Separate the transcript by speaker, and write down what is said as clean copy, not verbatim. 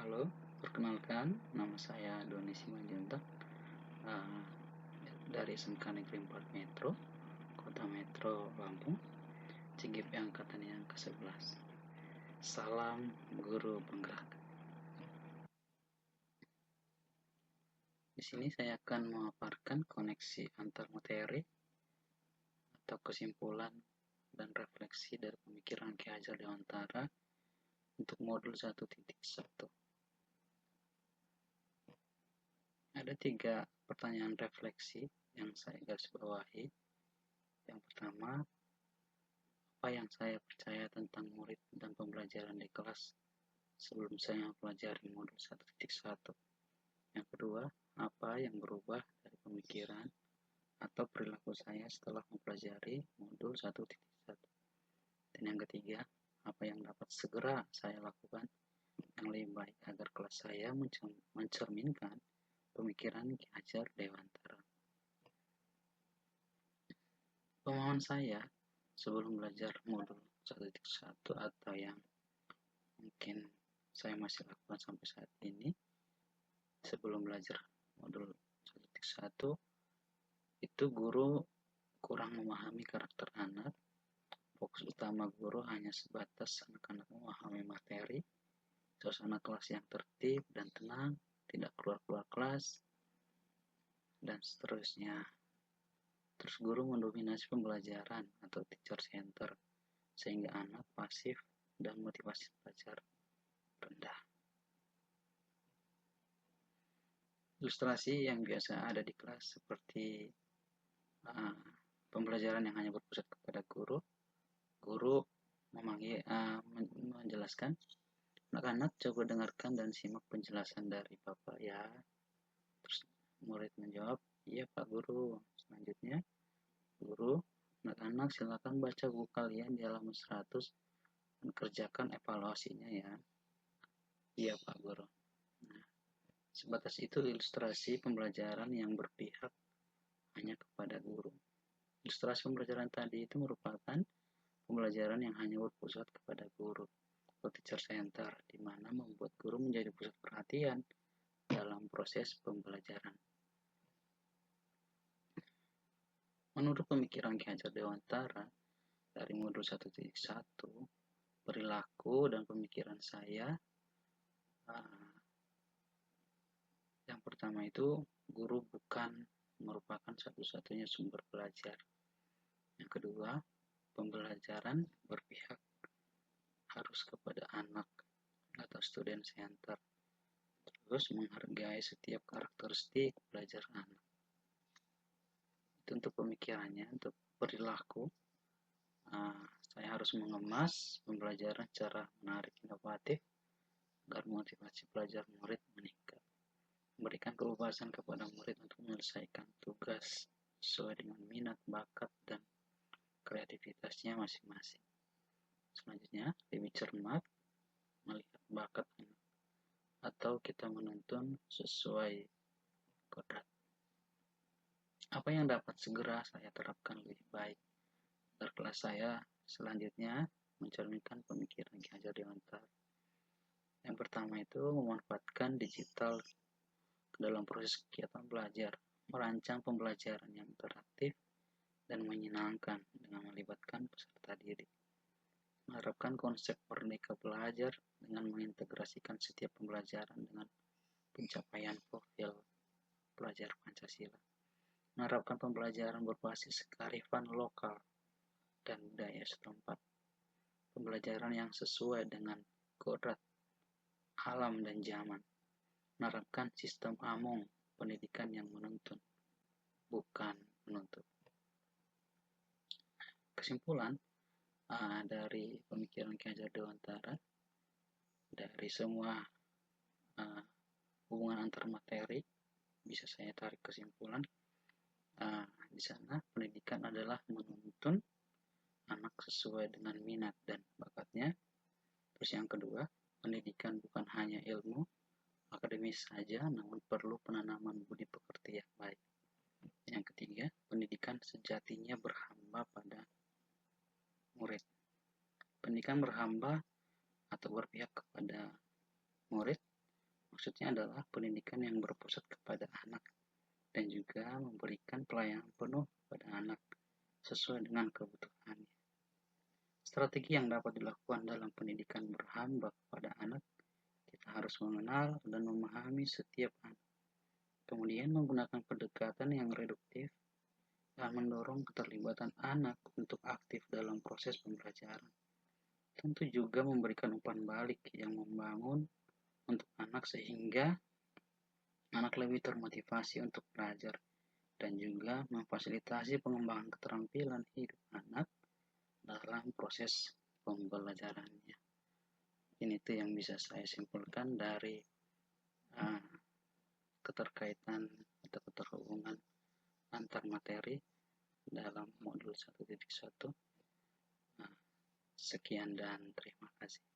Speaker 1: Halo, perkenalkan, nama saya Doni Simanjuntak, uh, dari SMK Negeri 4 Metro, Kota Metro Lampung, CGP angkatan yang ke-11. Salam guru penggerak. Di sini saya akan memaparkan koneksi antar materi atau kesimpulan dan refleksi dari pemikiran Ki Hajar Dewantara untuk modul 1.1. Ada 3 pertanyaan refleksi yang saya garis bawahi. Yang pertama, apa yang saya percaya tentang murid dan pembelajaran di kelas sebelum saya mempelajari modul 1.1. Yang kedua, apa yang berubah dari pemikiran atau perilaku saya setelah mempelajari modul 1.1. Dan yang ketiga, apa yang dapat segera saya lakukan yang lebih baik agar kelas saya mencerminkan pemikiran Ki Hajar Dewantara. Pemahaman saya sebelum belajar modul 1.1 atau yang mungkin saya masih lakukan sampai saat ini, sebelum belajar modul 1.1 itu guru kurang memahami karakter anak. Fokus utama guru hanya sebatas anak-anak memahami materi, suasana kelas yang tertib dan tenang, tidak keluar-keluar kelas, dan seterusnya. Terus guru mendominasi pembelajaran atau teacher center, sehingga anak pasif dan motivasi belajar rendah. Ilustrasi yang biasa ada di kelas seperti pembelajaran yang hanya berpusat kepada guru. Guru menjelaskan, anak-anak coba dengarkan dan simak penjelasan dari Bapak ya. Terus murid menjawab, iya Pak Guru. Selanjutnya, guru, anak-anak silakan baca buku kalian di halaman 100 dan kerjakan evaluasinya ya. Iya Pak Guru. Nah, sebatas itu ilustrasi pembelajaran yang berpihak hanya kepada guru. Ilustrasi pembelajaran tadi itu merupakan pembelajaran yang hanya berpusat kepada guru atau teacher center, di mana membuat guru menjadi pusat perhatian dalam proses pembelajaran. Menurut pemikiran Ki Hajar Dewantara dari modul 1.1, perilaku dan pemikiran saya, yang pertama itu guru bukan merupakan satu-satunya sumber belajar. Yang kedua, pembelajaran berpihak harus kepada anak atau student center. Terus menghargai setiap karakteristik belajar anak. Itu untuk pemikirannya. Untuk perilaku, saya harus mengemas pembelajaran secara menarik, inovatif, agar motivasi belajar murid meningkat. Memberikan kebebasan kepada murid untuk menyelesaikan tugas sesuai dengan minat, bakat, dan kreativitasnya masing-masing. Selanjutnya, lebih cermat melihat bakat anak, atau kita menuntun sesuai kodrat. Apa yang dapat segera saya terapkan lebih baik agar kelas saya selanjutnya mencerminkan pemikiran Ki Hajar Dewantara. Yang pertama itu memanfaatkan digital dalam proses kegiatan belajar, merancang pembelajaran yang interaktif dan menyenangkan dengan melibatkan peserta didik. Menerapkan konsep merdeka belajar dengan mengintegrasikan setiap pembelajaran dengan pencapaian profil pelajar Pancasila. Menerapkan pembelajaran berbasis kearifan lokal dan budaya setempat. Pembelajaran yang sesuai dengan kodrat alam dan zaman. Menerapkan sistem AMONG, pendidikan yang menuntun, bukan menuntut. Kesimpulan dari pemikiran Ki Hajar Dewantara, dari semua hubungan antar materi, bisa saya tarik kesimpulan, di sana pendidikan adalah menuntun anak sesuai dengan minat dan bakatnya. Terus yang kedua, pendidikan bukan hanya ilmu akademis saja, namun perlu penanaman budi pekerti yang baik. Yang ketiga, pendidikan sejatinya berhamba pada murid. Pendidikan berhamba atau berpihak kepada murid Maksudnya adalah pendidikan yang berpusat kepada anak dan juga memberikan pelayanan penuh pada anak sesuai dengan kebutuhannya. Strategi yang dapat dilakukan dalam pendidikan berhamba kepada anak, kita harus mengenal dan memahami setiap anak. Kemudian menggunakan pendekatan yang reduktif dan mendorong keterlibatan anak untuk aktif dalam proses pembelajaran. Tentu juga memberikan umpan balik yang membangun untuk anak sehingga anak lebih termotivasi untuk belajar dan juga memfasilitasi pengembangan keterampilan hidup anak dalam proses pembelajarannya. Ini itu yang bisa saya simpulkan dari keterkaitan atau keterhubungan antar materi dalam modul 1.1. Sekian dan terima kasih.